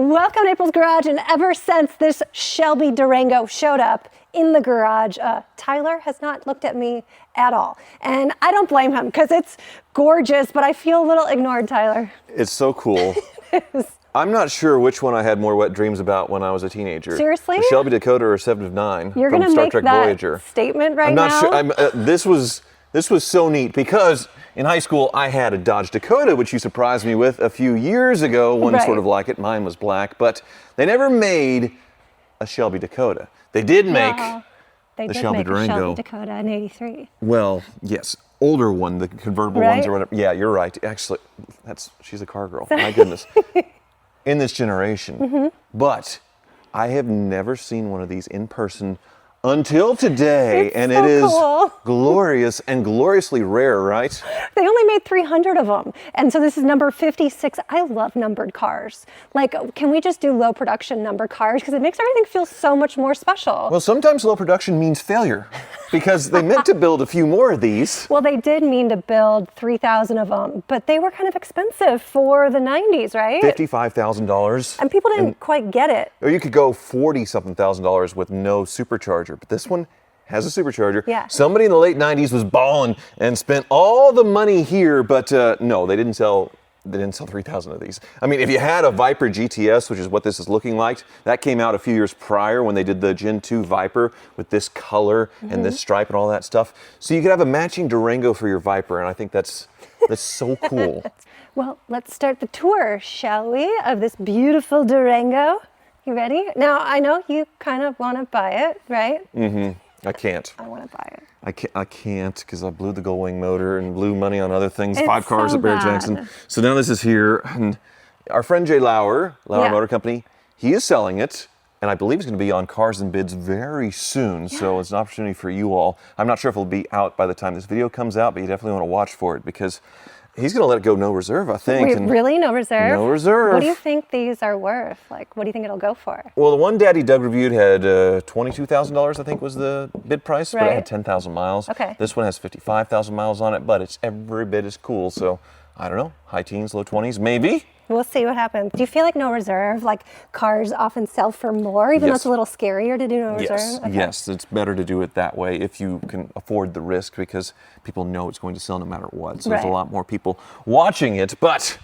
Welcome to April's Garage, and ever since this Shelby Durango showed up in the garage, Tyler has not looked at me at all. And I don't blame him because it's gorgeous, but I feel a little ignored, Tyler. It's so cool. It is. I'm not sure which one I had more wet dreams about when I was a teenager. Seriously? The Shelby Dakota or 7 of 9 You're from gonna Star make Trek that Voyager. Statement right I'm not now? sure. This was so neat because in high school I had a Dodge Dakota, which you surprised me with a few years ago. One Right. sort of like it. Mine was black, but they never made a Shelby Dakota. They did make They the did Shelby make a Durango. Shelby Dakota in '83. Well, yes, older one, the convertible Right? ones or whatever. Yeah, you're right. Actually, she's a car girl. My goodness. In this generation. Mm-hmm. But I have never seen one of these in person until today, It's and so it is cool. glorious and gloriously rare, right? They only made 300 of them. And so this is number 56. I love numbered cars. Like, can we just do low production number cars? Because it makes everything feel so much more special. Well, sometimes low production means failure because they meant to build a few more of these. Well, they did mean to build 3,000 of them, but they were kind of expensive for the 90s, right? $55,000. And people didn't quite get it. Or you could go $40-something thousand with no supercharger, but this one has a supercharger. Yeah. Somebody in the late 90s was balling and spent all the money here, but no, they didn't sell 3,000 of these. I mean, if you had a Viper GTS, which is what this is looking like, that came out a few years prior when they did the Gen 2 Viper with this color and this stripe and all that stuff. So you could have a matching Durango for your Viper, and I think that's so cool. Well, let's start the tour, shall we, of this beautiful Durango. You ready? Now, I know you kind of want to buy it, right? I can't. I want to buy it. I can't because I blew the Gullwing motor and blew money on other things. It's 5 cars so at Bear bad. Jackson. So now this is here, and our friend Jay Lauer Yeah. Motor Company, he is selling it, and I believe it's going to be on Cars and Bids very soon. So it's an opportunity for you all. I'm not sure if it'll be out by the time this video comes out, but you definitely want to watch for it because he's going to let it go no reserve, I think. Wait, and really? No reserve? No reserve. What do you think these are worth? Like, what do you think it'll go for? Well, the one Daddy Doug reviewed had $22,000, I think was the bid price, but it Right. had 10,000 miles. Okay. This one has 55,000 miles on it, but it's every bit as cool. So I don't know, high teens, low 20s, maybe. We'll see what happens. Do you feel like no reserve? Like cars often sell for more, even though Yes. it's a little scarier to do no Yes, reserve? Okay. yes, it's better to do it that way if you can afford the risk because people know it's going to sell no matter what. So there's a Right. lot more people watching it. But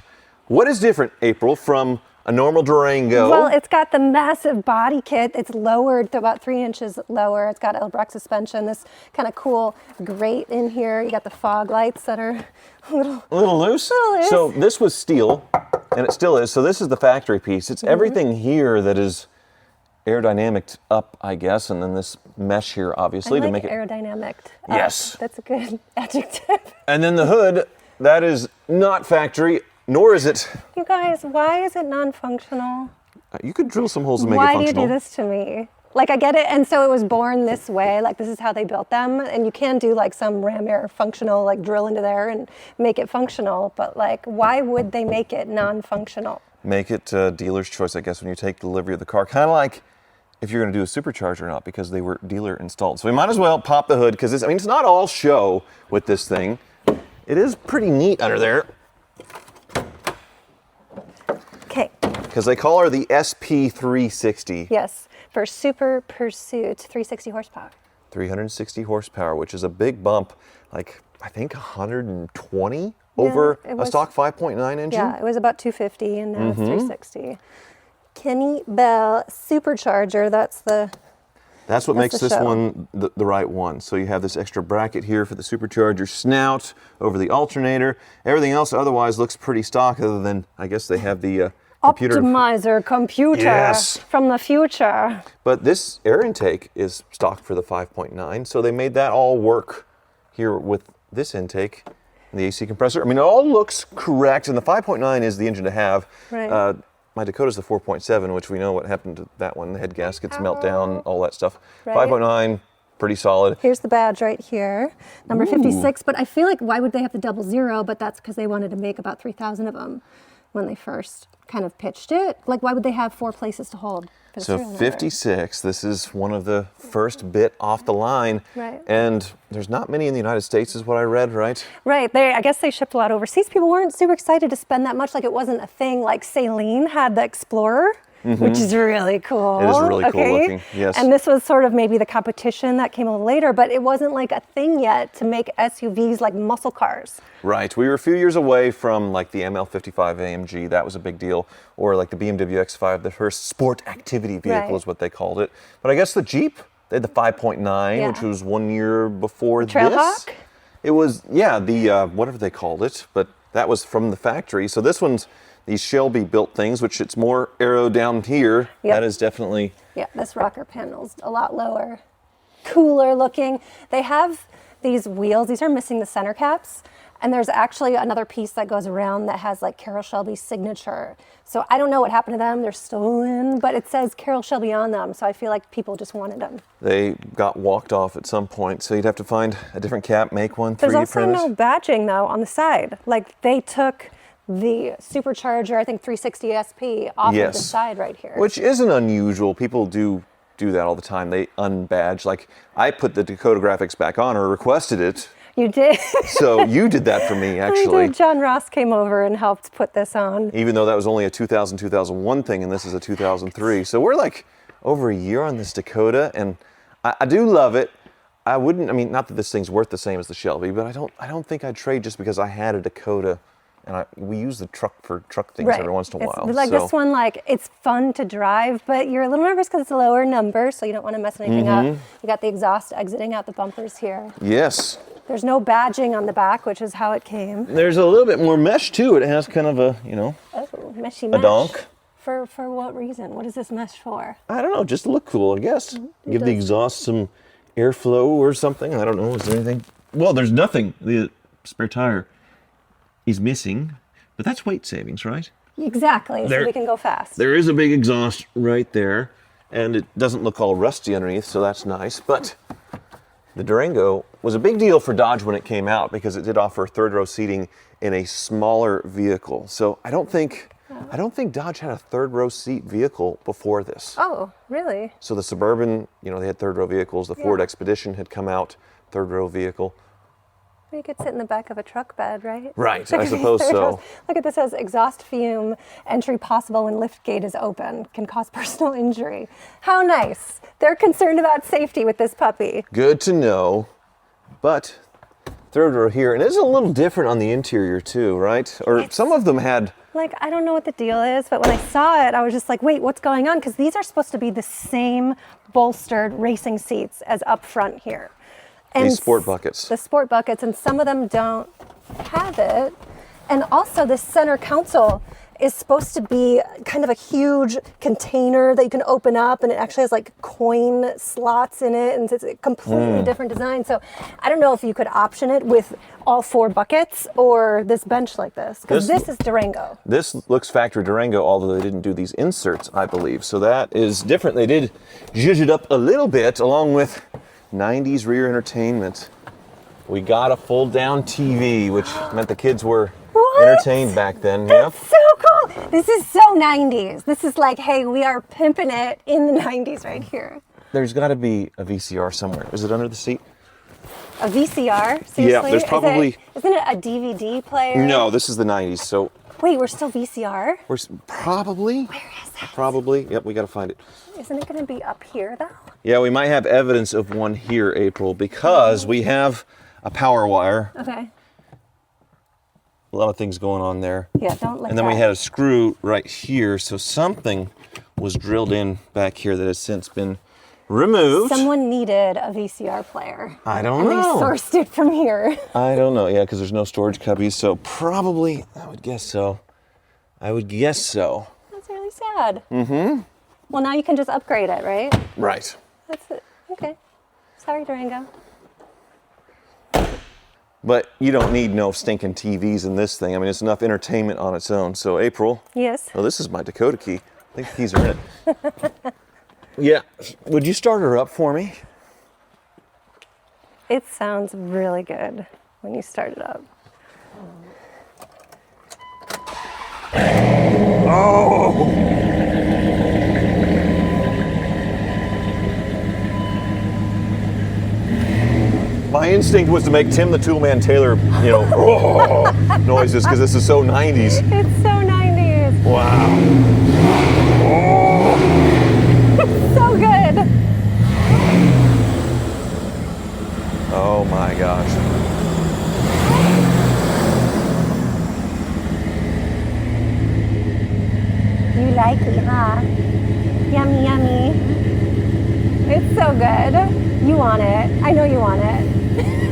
what is different, April, from a normal Durango? Well, it's got the massive body kit. It's lowered to about 3 inches lower. It's got Elbrock suspension, this kind of cool grate in here. You got the fog lights that are a little... A little loose. Little loose. So this was steel, and it still is. So this is the factory piece. It's Mm-hmm. everything here that is aerodynamic up, I guess, and then this mesh here, obviously, I to like make it. aerodynamic. Yes. That's a good adjective. And then the hood, that is not factory, nor is it. You guys, why is it non-functional? You could drill some holes and make Why it do you functional. do this to me? Like, I get it, and so it was born this way, like this is how they built them, and you can do like some ram air functional, like drill into there and make it functional, but like, why would they make it non-functional? Make it dealer's choice, I guess, when you take delivery of the car. Kind of like if you're going to do a supercharger or not, because they were dealer installed. So we might as well pop the hood, because it's not all show with this thing. It is pretty neat under there, Okay, because they call her the SP360. yes, for Super Pursuit, 360 horsepower. 360 horsepower, which is a big bump, like I think 120 over it a was- stock 5.9 engine. Yeah, it was about 250, and now Mm-hmm. it's 360. Kenny Bell supercharger, that's the... That's what makes the this show. one the right one. So you have this extra bracket here for the supercharger snout over the alternator. Everything else otherwise looks pretty stock, other than I guess they have the computer. Optimizer computer Yes. from the future. But this air intake is stock for the 5.9, so they made that all work here with this intake and the AC compressor. I mean, it all looks correct, and the 5.9 is the engine to have. Right. My Dakota's the 4.7, which we know what happened to that one. The head gaskets melt down, all that stuff. Right. 5.9, pretty solid. Here's the badge right here, number 56. But I feel like, why would they have the 00? But that's because they wanted to make about 3,000 of them when they first kind of pitched it. Like, why would they have 4 places to hold for the So serial number? 56, this is one of the first bit off the line. Right. And there's not many in the United States is what I read, right? Right. I guess they shipped a lot overseas. People weren't super excited to spend that much. Like, it wasn't a thing. Like, Saline had the Explorer. which is really cool. It is really cool looking, yes. And this was sort of maybe the competition that came a little later, but it wasn't like a thing yet to make SUVs like muscle cars. Right. We were a few years away from like the ML55 AMG. That was a big deal. Or like the BMW X5, the first sport activity vehicle is what they called it. But I guess the Jeep, they had the 5.9, which was 1 year before this. Trailhawk? It was, yeah, the whatever they called it, but that was from the factory. So this one's these Shelby built things, which it's more aero down here. Yep. That is definitely... Yeah, this rocker panel's a lot lower. Cooler looking. They have these wheels. These are missing the center caps. And there's actually another piece that goes around that has like Carol Shelby's signature. So I don't know what happened to them. They're stolen, but it says Carol Shelby on them. So I feel like people just wanted them. They got walked off at some point. So you'd have to find a different cap, make one, 3D There's also print it. no badging though on the side. Like they took the supercharger, I think 360 SP off of the side right here. Which isn't unusual. People do that all the time. They unbadge. Like I put the Dakota graphics back on or requested it. You did. So you did that for me, actually. I did. John Ross came over and helped put this on. Even though that was only a 2000, 2001 thing, and this is a 2003. So we're like over a year on this Dakota, and I do love it. I wouldn't, I mean, not that this thing's worth the same as the Shelby, but I don't think I'd trade just because I had a Dakota, and we use the truck for truck things every once in a while. Like this one, like it's fun to drive, but you're a little nervous because it's a lower number, so you don't want to mess anything up. You got the exhaust exiting out the bumpers here. Yes. There's no badging on the back, which is how it came. There's a little bit more mesh too. It has kind of a, Meshy mesh. a donk. For what reason? What is this mesh for? I don't know, just to look cool, I guess. Give the exhaust some airflow or something. I don't know. Is there anything? Well, there's nothing. The spare tire is missing, but that's weight savings, right? Exactly, so we can go fast. There is a big exhaust right there, and it doesn't look all rusty underneath, so that's nice. But the Durango was a big deal for Dodge when it came out because it did offer third row seating in a smaller vehicle. So I don't think Dodge had a third row seat vehicle before this. Oh, really? So the Suburban, they had third row vehicles. The Ford Expedition had come out, third row vehicle. You could sit in the back of a truck bed, right? Right, I suppose so. Look at this, says exhaust fume entry possible when lift gate is open, can cause personal injury. How nice. They're concerned about safety with this puppy. Good to know. But third row here, and it's a little different on the interior too, right? Or some of them had... Like, I don't know what the deal is, but when I saw it, I was just like, wait, what's going on? Because these are supposed to be the same bolstered racing seats as up front here. And these sport buckets. The sport buckets, and some of them don't have it. And also this center console is supposed to be kind of a huge container that you can open up, and it actually has like coin slots in it, and it's a completely different design. So I don't know if you could option it with all 4 buckets or this bench like this, because this is Durango. This looks factory Durango, although they didn't do these inserts, I believe. So that is different. They did zhuzh it up a little bit, along with 90s rear entertainment. We got a fold-down TV, which meant the kids were entertained back then. That's so cool. This is so 90s. This is like, hey, we are pimping it in the 90s right here. There's got to be a VCR somewhere. Is it under the seat? A VCR? Seriously? Yeah, there's probably... Isn't it a DVD player? No, this is the 90s, so... Wait, we're still VCR? We're probably... Where is it? Probably. Yep, we got to find it. Isn't it going to be up here, though? Yeah, we might have evidence of one here, April, because we have a power wire. Okay. A lot of things going on there. Yeah, don't let And then we had a screw right here, so something was drilled in back here that has since been removed. Someone needed a VCR player. I don't know. And they sourced it from here. I don't know, yeah, because there's no storage cubbies, so probably, I would guess so. That's really sad. Mm-hmm. Well, now you can just upgrade it, right? Right. That's it. Okay. Sorry, Durango. But you don't need no stinking TVs in this thing. I mean, it's enough entertainment on its own. So, April. Yes? Oh, this is my Dakota key. I think the keys are in it. Yeah. Would you start her up for me? It sounds really good when you start it up. Oh! My instinct was to make Tim the Toolman Taylor, noises because this is so 90s. It's so 90s. Wow. Oh! sticky, huh? Yummy, yummy. It's so good. You want it. I know you want it.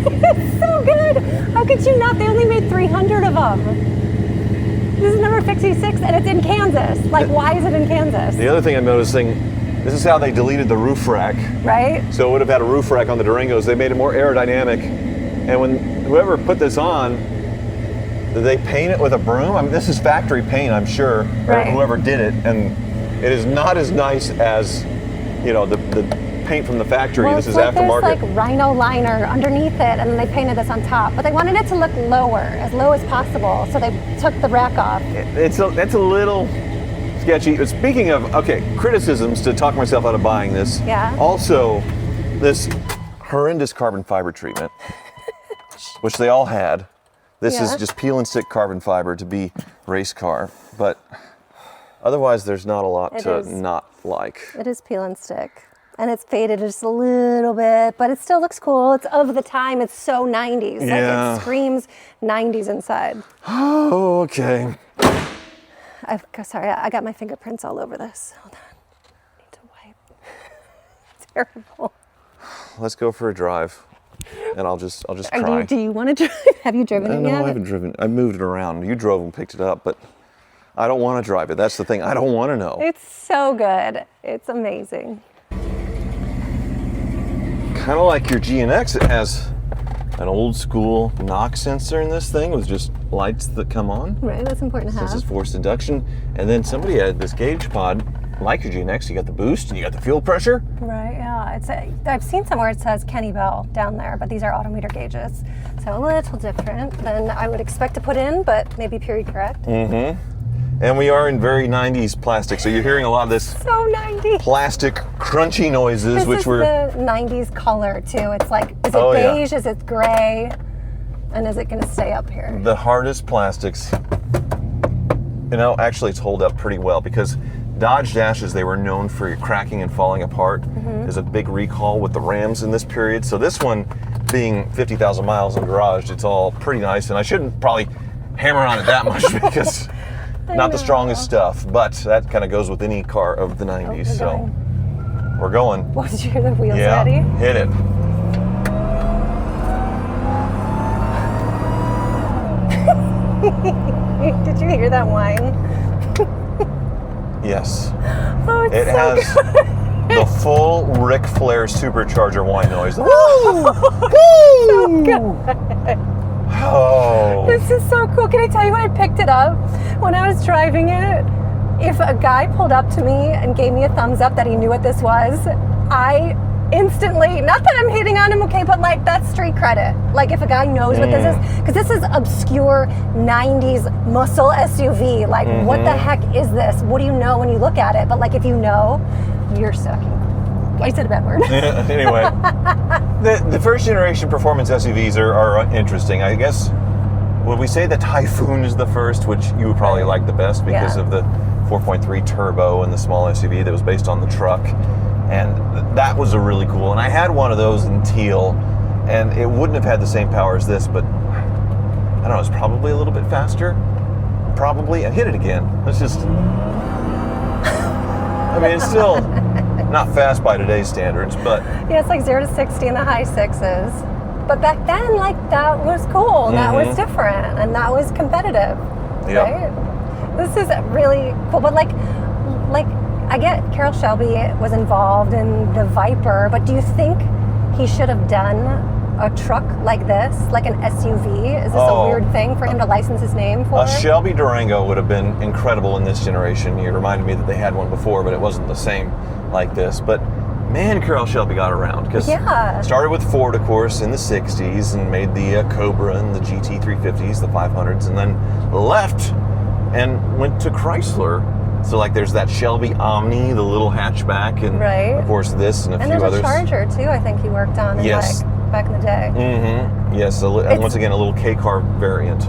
It's so good. How could you not? They only made 300 of them. This is number 56 and it's in Kansas. Like, why is it in Kansas? The other thing I'm noticing, this is how they deleted the roof rack. Right? So it would have had a roof rack on the Durangos. They made it more aerodynamic. And when whoever put this on, did they paint it with a broom? I mean, this is factory paint, I'm sure, Right. or whoever did it. And it is not as nice as, you know, the paint from the factory. Well, this is like aftermarket. there's like rhino liner underneath it, and then they painted this on top. But they wanted it to look lower, as low as possible, so they took the rack off. That's a little sketchy. But speaking of, okay, criticisms to talk myself out of buying this. Yeah. Also, this horrendous carbon fiber treatment, which they all had. This is Yeah. just peel and stick carbon fiber to be race car. But otherwise, there's not a lot It to is. not like. It is peel and stick. And it's faded just a little bit, but it still looks cool. It's of the time. It's so 90s. Yeah. Like it screams 90s inside. Oh, okay. Sorry, I got my fingerprints all over this. Hold on. I need to wipe. Terrible. Let's go for a drive, and I'll just try. Do you want to drive? Have you driven it No, yet? I haven't driven. I moved it around. You drove and picked it up, but I don't want to drive it. That's the thing. I don't want to know. It's so good. It's amazing. Kind of like your GNX, it has an old school knock sensor in this thing with just lights that come on. Right, that's important to This is have. forced induction. And then somebody had this gauge pod, like your GNX, you got the boost and you got the fuel pressure. Right, yeah. I've seen somewhere it says Kenny Bell down there, but these are odometer gauges. So a little different than I would expect to put in, but maybe period correct. And we are in very 90s plastic, so you're hearing a lot of this So 90s. plastic crunchy noises, This which is were... the 90s color too. It's like, is it Oh, yeah. beige? Is it gray? And is it going to stay up here? The hardest plastics, you know, actually it's hold up pretty well because Dodge dashes, they were known for cracking and falling apart. There's a big recall with the Rams in this period. So this one being 50,000 miles in the garage, it's all pretty nice. And I shouldn't probably hammer on it that much because not the strongest stuff, but that kind of goes with any car of the 90s. So we're going. What, did you hear the wheels Yeah, ready? hit it. Did you hear that whine? Yes. Oh, it's It so has good. the full Ric Flair supercharger whine noise. Oh. This is so cool. Can I tell you when I picked it up? When I was driving it, if a guy pulled up to me and gave me a thumbs up that he knew what this was, I instantly, not that I'm hating on him, okay, but like that's street credit. Like if a guy knows what this is, because this is obscure 90s muscle SUV. Like what the heck is this? What do you know when you look at it? But like if you know, you're sucking. I said a bad word. Anyway, the first generation performance SUVs are interesting. I guess, would we say the Typhoon is the first, which you would probably like the best because Yeah. of the 4.3 turbo and the small SUV that was based on the truck. And that was a really cool. And I had one of those in teal, and it wouldn't have had the same power as this, but I don't know, it's probably a little bit faster. Probably. And hit it again. Let's just. I mean, it's still not fast by today's standards, but Yeah, it's like 0 to 60 in the high sixes. But back then, like that was cool. That was different, and that was competitive. Yep. Right? This is really cool. But like I get Carol Shelby was involved in the Viper, but do you think he should have done a truck like this, like an SUV? Is this a weird thing for him to license his name for? a Shelby Durango would have been incredible in this generation. You reminded me that they had one before, but it wasn't the same like this. But man, Carol Shelby got around because started with Ford, of course, in the 60s and made the Cobra and the GT350s, the 500s, and then left and went to Chrysler. So like there's that Shelby Omni, the little hatchback, and of course this and a few there's others. a Charger too, I think he worked on in like back in the day. Yes, and once again a little K-car variant.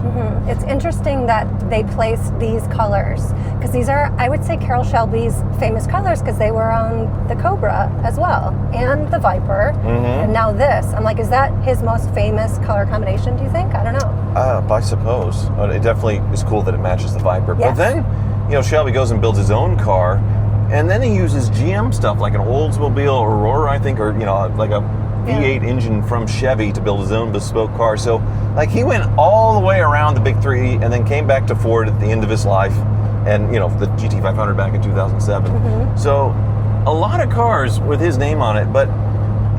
It's interesting that they placed these colors because these are, I would say, Carol Shelby's famous colors because they were on the Cobra as well and the Viper, and now this. I'm like, is that his most famous color combination? Do you think? I don't know. I suppose. But it definitely is cool that it matches the Viper. Yes. But then Shelby goes and builds his own car, and then he uses GM stuff like an Oldsmobile Aurora, I think, or like a V8 engine from Chevy to build his own bespoke car. So like he went all the way around the big three and then came back to Ford at the end of his life, and the GT500 back in 2007. So a lot of cars with his name on it, but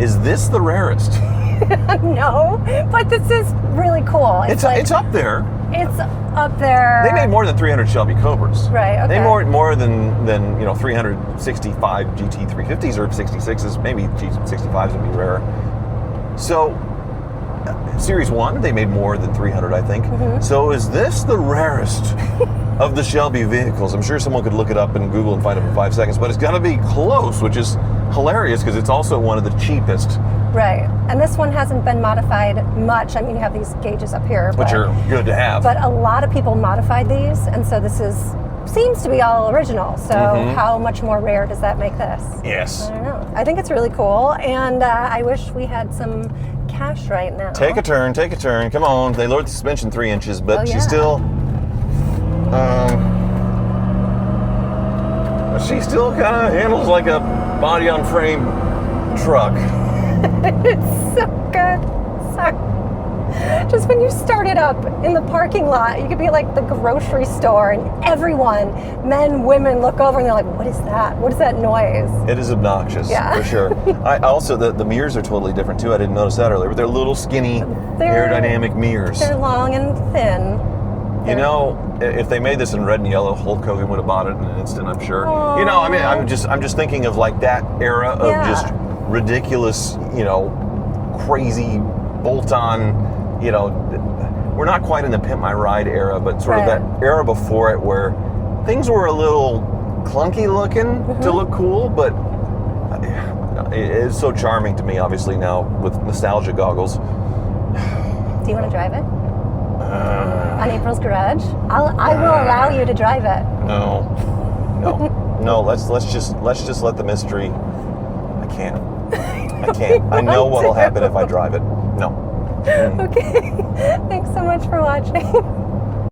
is this the rarest? No, but this is really cool. It's up there. It's up there. They made more than 300 Shelby Cobras. Right, okay. They more than 365 GT350s or 66s. Maybe GT65s would be rarer. So, Series 1, they made more than 300, I think. So is this the rarest of the Shelby vehicles? I'm sure someone could look it up and Google and find it in 5 seconds, but it's got to be close, which is hilarious because it's also one of the cheapest. Right, and this one hasn't been modified much. I mean, you have these gauges up here. Which are good to have. But a lot of people modified these, and so this seems to be all original. So how much more rare does that make this? Yes. I don't know. I think it's really cool, and I wish we had some cash right now. Take a turn. Come on. They lowered the suspension 3 inches, but she still... she still kind of handles like a body-on-frame truck. It's so good. Just when you start it up in the parking lot, you could be like the grocery store, and everyone, men, women, look over and they're like, what is that? What is that noise? It is obnoxious, for sure. I also, the mirrors are totally different too. I didn't notice that earlier, but they're little skinny aerodynamic mirrors. They're long and thin. If they made this in red and yellow, Hulk Hogan would have bought it in an instant, I'm sure. I'm just thinking of like that era of just ridiculous, crazy bolt-on, we're not quite in the Pimp My Ride era, but sort of that era before it where things were a little clunky looking to look cool, but it is so charming to me, obviously, now with nostalgia goggles. Do you want to drive it? On April's Garage? I will allow you to drive it. No. Let's just let the mystery. I can't. I know what will happen if I drive it. No. Okay. Thanks so much for watching.